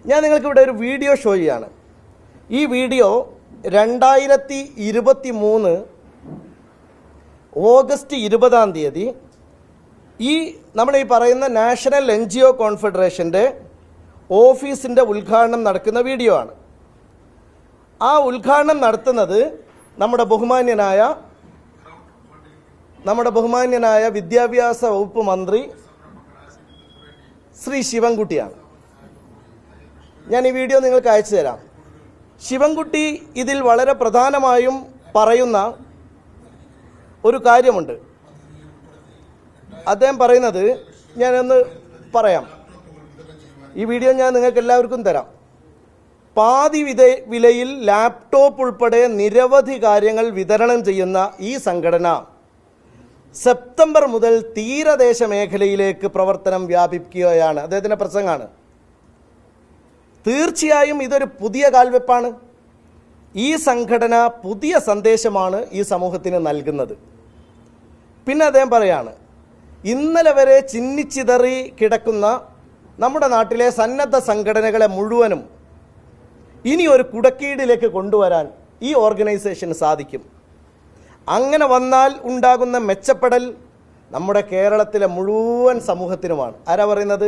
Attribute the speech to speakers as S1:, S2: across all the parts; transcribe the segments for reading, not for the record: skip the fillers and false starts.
S1: ഞാൻ നിങ്ങൾക്കിവിടെ ഒരു വീഡിയോ ഷോ ചെയ്യാണ്. ഈ വീഡിയോ 2023 ഓഗസ്റ്റ് 20 ഈ നമ്മൾ ഈ പറയുന്ന നാഷണൽ NGO കോൺഫെഡറേഷൻ്റെ ഓഫീസിൻ്റെ ഉദ്ഘാടനം നടക്കുന്ന വീഡിയോ ആണ്. ആ ഉദ്ഘാടനം നടത്തുന്നത് നമ്മുടെ ബഹുമാന്യനായ വിദ്യാഭ്യാസ വകുപ്പ് മന്ത്രി ശ്രീ ശിവൻകുട്ടിയാണ്. ഞാൻ ഈ വീഡിയോ നിങ്ങൾക്ക് അയച്ചു തരാം. ശിവൻകുട്ടി ഇതിൽ വളരെ പ്രധാനമായും പറയുന്ന ഒരു കാര്യമുണ്ട്. അദ്ദേഹം പറയുന്നത് ഞാനൊന്ന് പറയാം. ഈ വീഡിയോ ഞാൻ നിങ്ങൾക്ക് എല്ലാവർക്കും തരാം. പാതി വിലയിൽ ലാപ്ടോപ്പ് ഉൾപ്പെടെ നിരവധി കാര്യങ്ങൾ വിതരണം ചെയ്യുന്ന ഈ സംഘടന സെപ്റ്റംബർ മുതൽ തീരദേശ മേഖലയിലേക്ക് പ്രവർത്തനം വ്യാപിക്കുകയാണ്. അദ്ദേഹത്തിൻ്റെ പ്രസംഗമാണ്. തീർച്ചയായും ഇതൊരു പുതിയ കാൽവെപ്പാണ്. ഈ സംഘടന പുതിയ സന്ദേശമാണ് ഈ സമൂഹത്തിന് നൽകുന്നത്. പിന്നെ അദ്ദേഹം പറയാണ്, ഇന്നലെ വരെ ചിന്നിച്ചിതറി കിടക്കുന്ന നമ്മുടെ നാട്ടിലെ സന്നദ്ധ സംഘടനകളെ മുഴുവനും ഇനി ഒരു കുടക്കീടിലേക്ക് കൊണ്ടുവരാൻ ഈ ഓർഗനൈസേഷന് സാധിക്കും. അങ്ങനെ വന്നാൽ ഉണ്ടാകുന്ന മെച്ചപ്പെടൽ നമ്മുടെ കേരളത്തിലെ മുഴുവൻ സമൂഹത്തിനുമാണ്. ആരാ പറയുന്നത്?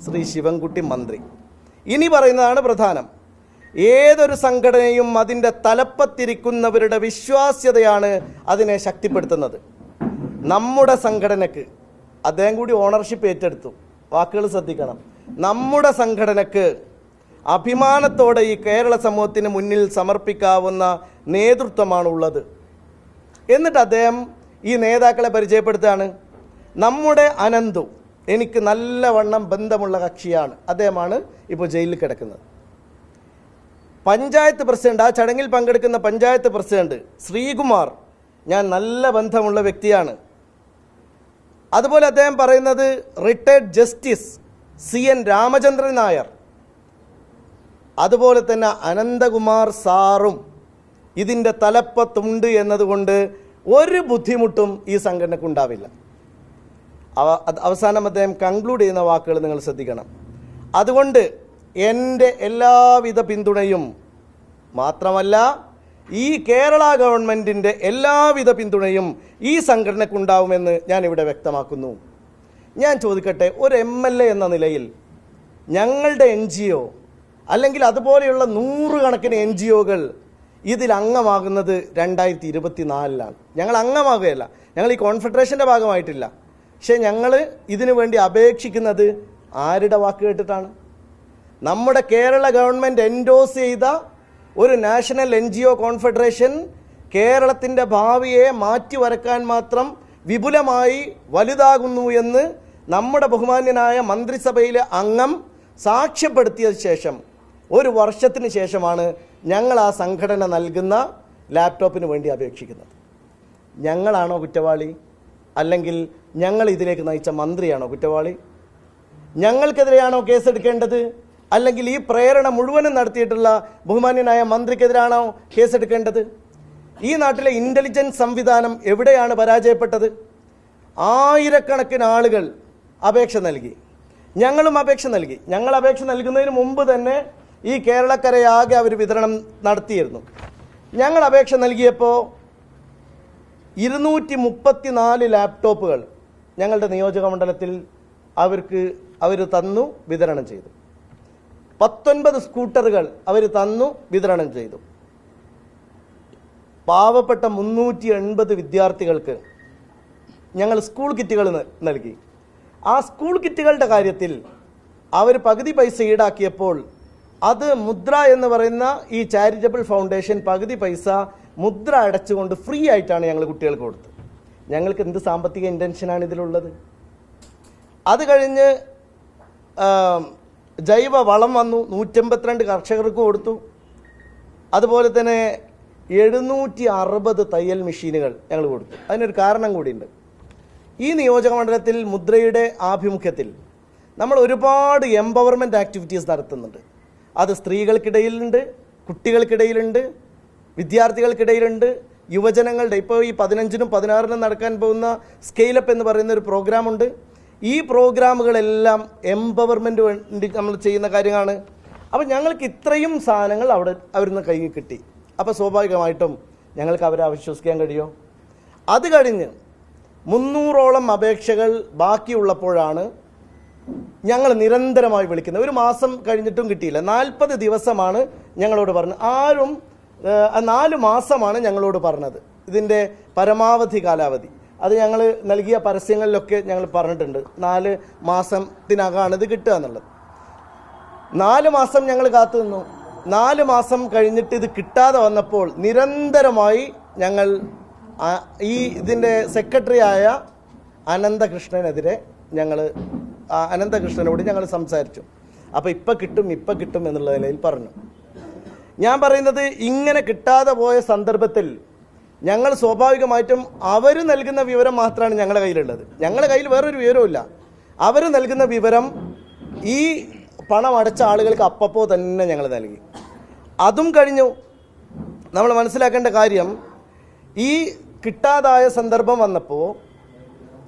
S1: ശ്രീ ശിവൻകുട്ടി മന്ത്രി. ഇനി പറയുന്നതാണ് പ്രധാനം. ഏതൊരു സംഘടനയും അതിൻ്റെ തലപ്പത്തിരിക്കുന്നവരുടെ വിശ്വാസ്യതയാണ് അതിനെ ശക്തിപ്പെടുത്തുന്നത്. നമ്മുടെ സംഘടനക്ക്, അദ്ദേഹം കൂടി ഓണർഷിപ്പ് ഏറ്റെടുത്തു, വാക്കുകൾ ശ്രദ്ധിക്കണം, നമ്മുടെ സംഘടനക്ക് അഭിമാനത്തോടെ ഈ കേരള സമൂഹത്തിന് മുന്നിൽ സമർപ്പിക്കാവുന്ന നേതൃത്വമാണുള്ളത്. എന്നിട്ട് അദ്ദേഹം ഈ നേതാക്കളെ പരിചയപ്പെടുത്തുകയാണ്. നമ്മുടെ അനന്തു എനിക്ക് നല്ലവണ്ണം ബന്ധമുള്ള കക്ഷിയാണ്. അദ്ദേഹമാണ് ഇപ്പോൾ ജയിലിൽ കിടക്കുന്നത്. പഞ്ചായത്ത് പ്രസിഡന്റ്, ആ ചടങ്ങിൽ പങ്കെടുക്കുന്ന പഞ്ചായത്ത് പ്രസിഡന്റ് ശ്രീകുമാർ ഞാൻ നല്ല ബന്ധമുള്ള വ്യക്തിയാണ്. അതുപോലെ അദ്ദേഹം പറയുന്നത് retired justice CN Ramachandran Nair, അതുപോലെ തന്നെ അനന്തകുമാർ സാറും ഇതിൻ്റെ തലപ്പത്തുണ്ട് എന്നതുകൊണ്ട് ഒരു ബുദ്ധിമുട്ടും ഈ സംഘടനയ്ക്ക് ഉണ്ടാവില്ല. അവസാനം അദ്ദേഹം കൺക്ലൂഡ് ചെയ്യുന്ന വാക്കുകൾ നിങ്ങൾ ശ്രദ്ധിക്കണം. അതുകൊണ്ട് എൻ്റെ എല്ലാവിധ പിന്തുണയും, മാത്രമല്ല ഈ കേരള ഗവൺമെൻറ്റിൻ്റെ എല്ലാവിധ പിന്തുണയും ഈ സംഘടനയ്ക്കുണ്ടാവുമെന്ന് ഞാനിവിടെ വ്യക്തമാക്കുന്നു. ഞാൻ ചോദിക്കട്ടെ, ഒരു MLA എന്ന നിലയിൽ ഞങ്ങളുടെ NGO അല്ലെങ്കിൽ അതുപോലെയുള്ള 100 കണക്കിന് NGOകൾ ഇതിൽ അംഗമാകുന്നത് 2024 ഞങ്ങൾ അംഗമാകുകയല്ല, ഞങ്ങൾ ഈ കോൺഫെഡറേഷൻ്റെ ഭാഗമായിട്ടില്ല. പക്ഷേ ഞങ്ങൾ ഇതിനു വേണ്ടി അപേക്ഷിക്കുന്നത് ആരുടെ വാക്ക് കേട്ടിട്ടാണ്? നമ്മുടെ കേരള ഗവൺമെൻറ് എൻഡോസ് ചെയ്ത ഒരു നാഷണൽ NGO കോൺഫെഡറേഷൻ കേരളത്തിൻ്റെ ഭാവിയെ മാറ്റി വരക്കാൻ മാത്രം വിപുലമായി വലുതാകുന്നു എന്ന് നമ്മുടെ ബഹുമാന്യനായ മന്ത്രിസഭയിലെ അംഗം സാക്ഷ്യപ്പെടുത്തിയ ശേഷം ഒരു വർഷത്തിന് ശേഷമാണ് ഞങ്ങൾ ആ സംഘടന നൽകുന്ന ലാപ്ടോപ്പിന് വേണ്ടി അപേക്ഷിക്കുന്നത്. ഞങ്ങളാണോ കുറ്റവാളി? അല്ലെങ്കിൽ ഞങ്ങൾ ഇതിലേക്ക് നയിച്ച മന്ത്രിയാണോ കുറ്റവാളി? ഞങ്ങൾക്കെതിരെയാണോ കേസെടുക്കേണ്ടത്? അല്ലെങ്കിൽ ഈ പ്രേരണ മുഴുവനും നടത്തിയിട്ടുള്ള ബഹുമാന്യനായ മന്ത്രിക്കെതിരാണോ കേസെടുക്കേണ്ടത്? ഈ നാട്ടിലെ ഇൻ്റലിജൻസ് സംവിധാനം എവിടെയാണ് പരാജയപ്പെട്ടത്? ആയിരക്കണക്കിന് ആളുകൾ അപേക്ഷ നൽകി, ഞങ്ങളും അപേക്ഷ നൽകി. ഞങ്ങൾ അപേക്ഷ നൽകുന്നതിന് മുമ്പ് തന്നെ ഈ കേരളക്കരയാകെ അവർ വിതരണം നടത്തിയിരുന്നു. ഞങ്ങൾ അപേക്ഷ നൽകിയപ്പോൾ 234 ലാപ്ടോപ്പുകൾ ഞങ്ങളുടെ നിയോജക മണ്ഡലത്തിൽ അവർ തന്നു, വിതരണം ചെയ്തു. 19 സ്കൂട്ടറുകൾ അവർ തന്നു, വിതരണം ചെയ്തു. പാവപ്പെട്ട 380 വിദ്യാർത്ഥികൾക്ക് ഞങ്ങൾ സ്കൂൾ കിറ്റുകൾ നൽകി. ആ സ്കൂൾ കിറ്റുകളുടെ കാര്യത്തിൽ അവർ പകുതി പൈസ ഈടാക്കിയപ്പോൾ അത് മുദ്ര എന്ന് പറയുന്ന ഈ ചാരിറ്റബിൾ ഫൗണ്ടേഷൻ പകുതി പൈസ മുദ്ര അടച്ചുകൊണ്ട് ഫ്രീ ആയിട്ടാണ് ഞങ്ങൾ കുട്ടികൾക്ക് കൊടുത്തത്. ഞങ്ങൾക്ക് എന്ത് സാമ്പത്തിക ഇൻറ്റൻഷനാണ് ഇതിലുള്ളത്? അത് കഴിഞ്ഞ് ജൈവ വളം വന്നു, 182 കർഷകർക്ക് കൊടുത്തു. അതുപോലെ തന്നെ 760 തയ്യൽ മെഷീനുകൾ ഞങ്ങൾ കൊടുത്തു. അതിനൊരു കാരണം കൂടിയുണ്ട്. ഈ നിയോജക മണ്ഡലത്തിൽ മുദ്രയുടെ ആഭിമുഖ്യത്തിൽ നമ്മൾ ഒരുപാട് എംപവർമെൻറ്റ് ആക്ടിവിറ്റീസ് നടത്തുന്നുണ്ട്. അത് സ്ത്രീകൾക്കിടയിലുണ്ട്, കുട്ടികൾക്കിടയിലുണ്ട്, വിദ്യാർത്ഥികൾക്കിടയിലുണ്ട്, യുവജനങ്ങളുടെ. ഇപ്പോൾ ഈ 15-നും 16-നും നടക്കാൻ പോകുന്ന സ്കെയിലപ്പ് എന്ന് പറയുന്ന ഒരു പ്രോഗ്രാമുണ്ട്. ഈ പ്രോഗ്രാമുകളെല്ലാം എംപവർമെൻറ്റ് വേണ്ടി നമ്മൾ ചെയ്യുന്ന കാര്യമാണ്. അപ്പോൾ ഞങ്ങൾക്ക് ഇത്രയും സാധനങ്ങൾ അവരിന്ന് കയ്യിൽ കിട്ടി. അപ്പോൾ സ്വാഭാവികമായിട്ടും ഞങ്ങൾക്ക് അവരെ അവിശ്വസിക്കാൻ കഴിയുമോ? അത് കഴിഞ്ഞ് 300ഓളം അപേക്ഷകൾ ബാക്കിയുള്ളപ്പോഴാണ് ഞങ്ങൾ നിരന്തരമായി വിളിക്കുന്നത്. ഒരു മാസം കഴിഞ്ഞിട്ടും കിട്ടിയില്ല. 40 ദിവസമാണ് ഞങ്ങളോട് പറഞ്ഞത്. 4 മാസമാണ് ഞങ്ങളോട് പറഞ്ഞത് ഇതിൻ്റെ പരമാവധി കാലാവധി. അത് ഞങ്ങൾ നൽകിയ പരസ്യങ്ങളിലൊക്കെ ഞങ്ങൾ പറഞ്ഞിട്ടുണ്ട്, 4 മാസത്തിനകമാണ് ഇത് കിട്ടുക എന്നുള്ളത്. 4 മാസം ഞങ്ങൾ കാത്തു നിന്നു. 4 മാസം കഴിഞ്ഞിട്ട് ഇത് കിട്ടാതെ വന്നപ്പോൾ നിരന്തരമായി ഞങ്ങൾ ഇതിൻ്റെ സെക്രട്ടറിയായ അനന്തകൃഷ്ണനെതിരെ അനന്തകൃഷ്ണനോട് ഞങ്ങൾ സംസാരിച്ചു. അപ്പോൾ ഇപ്പം കിട്ടും എന്നുള്ള നിലയിൽ പറഞ്ഞു. ഞാൻ പറയുന്നത്, ഇങ്ങനെ കിട്ടാതെ പോയ സന്ദർഭത്തിൽ ഞങ്ങൾ സ്വാഭാവികമായിട്ടും അവർ നൽകുന്ന വിവരം മാത്രമാണ് ഞങ്ങളുടെ കയ്യിലുള്ളത്. ഞങ്ങളുടെ കയ്യിൽ വേറൊരു വിവരവുമില്ല. അവർ നൽകുന്ന വിവരം ഈ പണം അടച്ച ആളുകൾക്ക് അപ്പപ്പോൾ തന്നെ ഞങ്ങൾ നൽകി. അതും കഴിഞ്ഞു. നമ്മൾ മനസ്സിലാക്കേണ്ട കാര്യം, ഈ കിട്ടാതായ സന്ദർഭം വന്നപ്പോൾ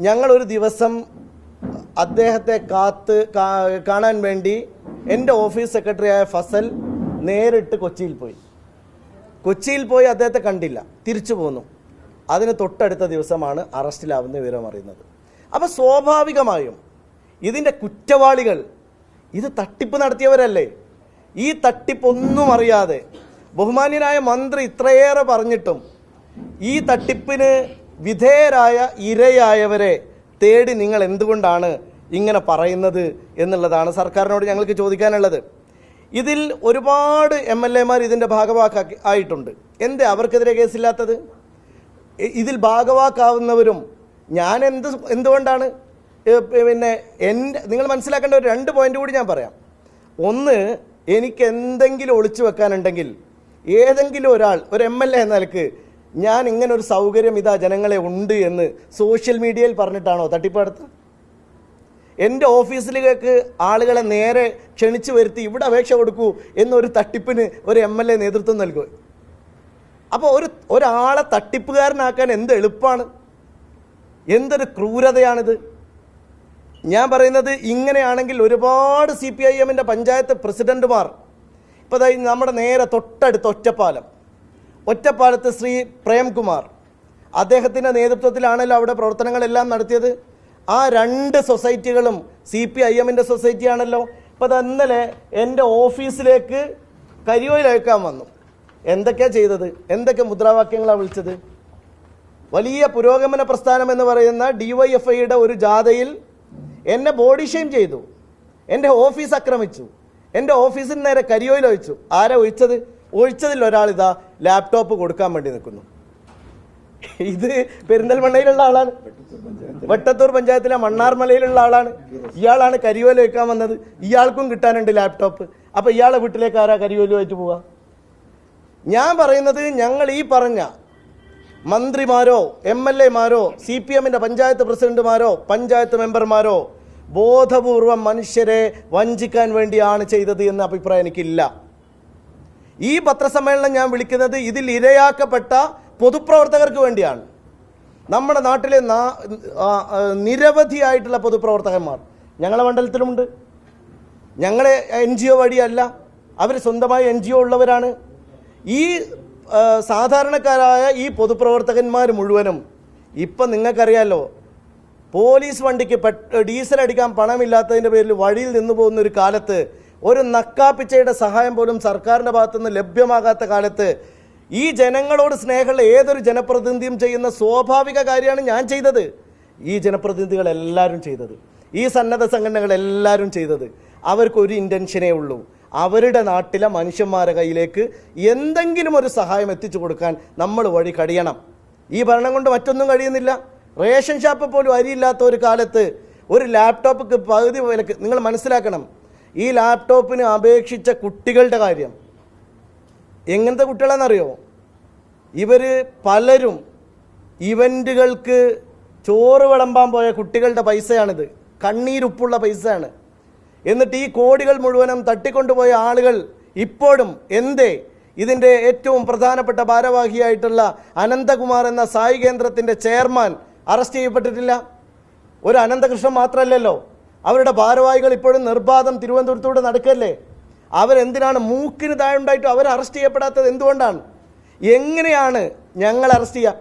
S1: ഞങ്ങളൊരു ദിവസം അദ്ദേഹത്തെ കാണാൻ വേണ്ടി എൻ്റെ ഓഫീസ് സെക്രട്ടറിയായ ഫസൽ നേരിട്ട് കൊച്ചിയിൽ പോയി അദ്ദേഹത്തെ കണ്ടില്ല, തിരിച്ചു പോന്നു. അതിന് തൊട്ടടുത്ത ദിവസമാണ് അറസ്റ്റിലാവുന്ന വിവരം അറിയുന്നത്. അപ്പോൾ സ്വാഭാവികമായും ഇതിൻ്റെ കുറ്റവാളികൾ ഇത് തട്ടിപ്പ് നടത്തിയവരല്ലേ? ഈ തട്ടിപ്പൊന്നും അറിയാതെ ബഹുമാന്യനായ മന്ത്രി ഇത്രയേറെ പറഞ്ഞിട്ടും ഈ തട്ടിപ്പിന് വിധേയരായ ഇരയായവരെ തേടി നിങ്ങൾ എന്തുകൊണ്ടാണ് ഇങ്ങനെ പറയുന്നത് എന്നുള്ളതാണ് സർക്കാരിനോട് ഞങ്ങൾക്ക് ചോദിക്കാനുള്ളത്. ഇതിൽ ഒരുപാട് MLA-മാർ ഇതിൻ്റെ ഭാഗവാക്കായിട്ടുണ്ട്. എന്തേ അവർക്കെതിരെ കേസില്ലാത്തത്? ഇതിൽ ഭാഗവാക്കാവുന്നവരും ഞാൻ എന്തുകൊണ്ടാണ് നിങ്ങൾ മനസ്സിലാക്കേണ്ട ഒരു 2 പോയിന്റ് കൂടി ഞാൻ പറയാം. ഒന്ന്, എനിക്ക് എന്തെങ്കിലും ഒളിച്ചു വെക്കാനുണ്ടെങ്കിൽ ഏതെങ്കിലും ഒരാൾ, ഒരു MLA എന്ന നിലക്ക് ഞാൻ ഇങ്ങനെ ഒരു സൗകര്യം ഇതാ ജനങ്ങളെ ഉണ്ട് എന്ന് സോഷ്യൽ മീഡിയയിൽ പറഞ്ഞിട്ടാണോ തട്ടിപ്പ് നടത്തുക? എൻ്റെ ഓഫീസിലേക്ക് ആളുകളെ നേരെ ക്ഷണിച്ചു വരുത്തി ഇവിടെ അപേക്ഷ കൊടുക്കൂ എന്നൊരു തട്ടിപ്പിന് ഒരു MLA നേതൃത്വം നൽകുക. അപ്പോൾ ഒരാളെ തട്ടിപ്പുകാരനാക്കാൻ എന്ത് എളുപ്പമാണ്, എന്തൊരു ക്രൂരതയാണിത്. ഞാൻ പറയുന്നത്, ഇങ്ങനെയാണെങ്കിൽ ഒരുപാട് CPIM-ൻ്റെ പഞ്ചായത്ത് പ്രസിഡന്റുമാർ, ഇപ്പോൾ നമ്മുടെ നേരെ തൊട്ടടുത്ത് ഒറ്റപ്പാലത്ത് ശ്രീ പ്രേംകുമാർ, അദ്ദേഹത്തിൻ്റെ നേതൃത്വത്തിലാണല്ലോ അവിടെ പ്രവർത്തനങ്ങളെല്ലാം നടത്തിയത്. ആ 2 സൊസൈറ്റികളും CPIM-ൻ്റെ സൊസൈറ്റിയാണല്ലോ. അപ്പോൾ അത് ഇന്നലെ എൻ്റെ ഓഫീസിലേക്ക് കരിയോയിൽ അയക്കാൻ വന്നു. എന്തൊക്കെയാണ് ചെയ്തത്? എന്തൊക്കെ മുദ്രാവാക്യങ്ങളാണ് വിളിച്ചത്? വലിയ പുരോഗമന പ്രസ്ഥാനം എന്ന് പറയുന്ന DYFIയുടെ ഒരു ജാഥയിൽ എന്നെ ബോഡി ഷെയിം ചെയ്തു, എൻ്റെ ഓഫീസ് ആക്രമിച്ചു, എൻ്റെ ഓഫീസിന് നേരെ കരിയോയിൽ ഒഴിച്ചു. ആരാ ഒഴിച്ചതിൽ ഒരാളിതാ ലാപ്ടോപ്പ് കൊടുക്കാൻ വേണ്ടി നിൽക്കുന്നു. ഇത് പെരിന്തൽമണ്ണയിലുള്ള ആളാണ്, വെട്ടത്തൂർ പഞ്ചായത്തിലെ മണ്ണാർമലയിലുള്ള ആളാണ്. ഇയാളാണ് കരിയോയിൽ വയ്ക്കാൻ വന്നത്. ഇയാൾക്കും കിട്ടാനുണ്ട് ലാപ്ടോപ്പ്. അപ്പോൾ ഇയാളെ വീട്ടിലേക്ക് ആരാ കരിയോയിൽ വെച്ച് പോവുക? ഞാൻ പറയുന്നത്, ഞങ്ങൾ ഈ പറഞ്ഞ മന്ത്രിമാരോ MLA-മാരോ CPM-ൻ്റെ പഞ്ചായത്ത് പ്രസിഡന്റുമാരോ പഞ്ചായത്ത് മെമ്പർമാരോ ബോധപൂർവം മനുഷ്യരെ വഞ്ചിക്കാൻ വേണ്ടിയാണ് ചെയ്തത് എന്ന അഭിപ്രായം എനിക്കില്ല. ഈ പത്രസമ്മേളനം ഞാൻ വിളിക്കുന്നത് ഇതിൽ ഇരയാക്കപ്പെട്ട പൊതുപ്രവർത്തകർക്ക് വേണ്ടിയാണ്. നമ്മുടെ നാട്ടിലെ നിരവധിയായിട്ടുള്ള പൊതുപ്രവർത്തകന്മാർ ഞങ്ങളുടെ മണ്ഡലത്തിലുമുണ്ട്. ഞങ്ങളെ NGO വഴിയല്ല, അവർ സ്വന്തമായി NGO ഉള്ളവരാണ്. ഈ സാധാരണക്കാരായ ഈ പൊതുപ്രവർത്തകന്മാർ മുഴുവനും ഇപ്പം നിങ്ങൾക്കറിയാമല്ലോ, പോലീസ് വണ്ടിക്ക് ഡീസൽ അടിക്കാൻ പണമില്ലാത്തതിൻ്റെ പേരിൽ വഴിയിൽ നിന്ന് പോകുന്ന ഒരു കാലത്ത്, ഒരു നക്കാപ്പിച്ചയുടെ സഹായം പോലും സർക്കാരിൻ്റെ ഭാഗത്തുനിന്ന് ലഭ്യമാകാത്ത കാലത്ത് ഈ ജനങ്ങളോട് സ്നേഹമുള്ള ഏതൊരു ജനപ്രതിനിധിയും ചെയ്യുന്ന സ്വാഭാവിക കാര്യമാണ് ഞാൻ ചെയ്തത്. ഈ ജനപ്രതിനിധികളെല്ലാവരും ചെയ്തത്, ഈ സന്നദ്ധ സംഘടനകളെല്ലാവരും ചെയ്തത്, അവർക്കൊരു ഇൻറ്റൻഷനേ ഉള്ളൂ, അവരുടെ നാട്ടിലെ മനുഷ്യന്മാരുടെ കയ്യിലേക്ക് എന്തെങ്കിലും ഒരു സഹായം എത്തിച്ചു കൊടുക്കാൻ നമ്മൾ വഴി കഴിയണം. ഈ ഭരണം കൊണ്ട് മറ്റൊന്നും കഴിയുന്നില്ല. റേഷൻ ഷാപ്പ് പോലും അരിയില്ലാത്ത ഒരു കാലത്ത് ഒരു ലാപ്ടോപ്പ് പകുതി വിലക്ക്. നിങ്ങൾ മനസ്സിലാക്കണം, ഈ ലാപ്ടോപ്പിന് അപേക്ഷിച്ച കുട്ടികളുടെ കാര്യം എങ്ങനത്തെ കുട്ടികളാണെന്നറിയോ? ഇവർ പലരും ഇവൻറ്റുകൾക്ക് ചോറ് വിളമ്പാൻ പോയ കുട്ടികളുടെ പൈസയാണിത്, കണ്ണീരുപ്പുള്ള പൈസയാണ്. എന്നിട്ട് ഈ കോടികൾ മുഴുവനും തട്ടിക്കൊണ്ടുപോയ ആളുകൾ ഇപ്പോഴും എന്തേ ഇതിൻ്റെ ഏറ്റവും പ്രധാനപ്പെട്ട ഭാരവാഹിയായിട്ടുള്ള അനന്തകുമാർ എന്ന സായി കേന്ദ്രത്തിൻ്റെ ചെയർമാൻ അറസ്റ്റ് ചെയ്യപ്പെട്ടിട്ടില്ല? ഒരു അനന്തകൃഷ്ണൻ മാത്രമല്ലല്ലോ, അവരുടെ ഭാരവാഹികൾ ഇപ്പോഴും നിർബാധം തിരുവനന്തപുരത്തൂടെ നടക്കല്ലേ. അവരെന്തിനാണ് മൂക്കിന് താഴെ ഉണ്ടായിട്ട് അവർ അറസ്റ്റ് ചെയ്യപ്പെടാത്തത്? എന്തുകൊണ്ടാണ്? എങ്ങനെയാണ് ഞങ്ങൾ അറസ്റ്റ് ചെയ്യുക?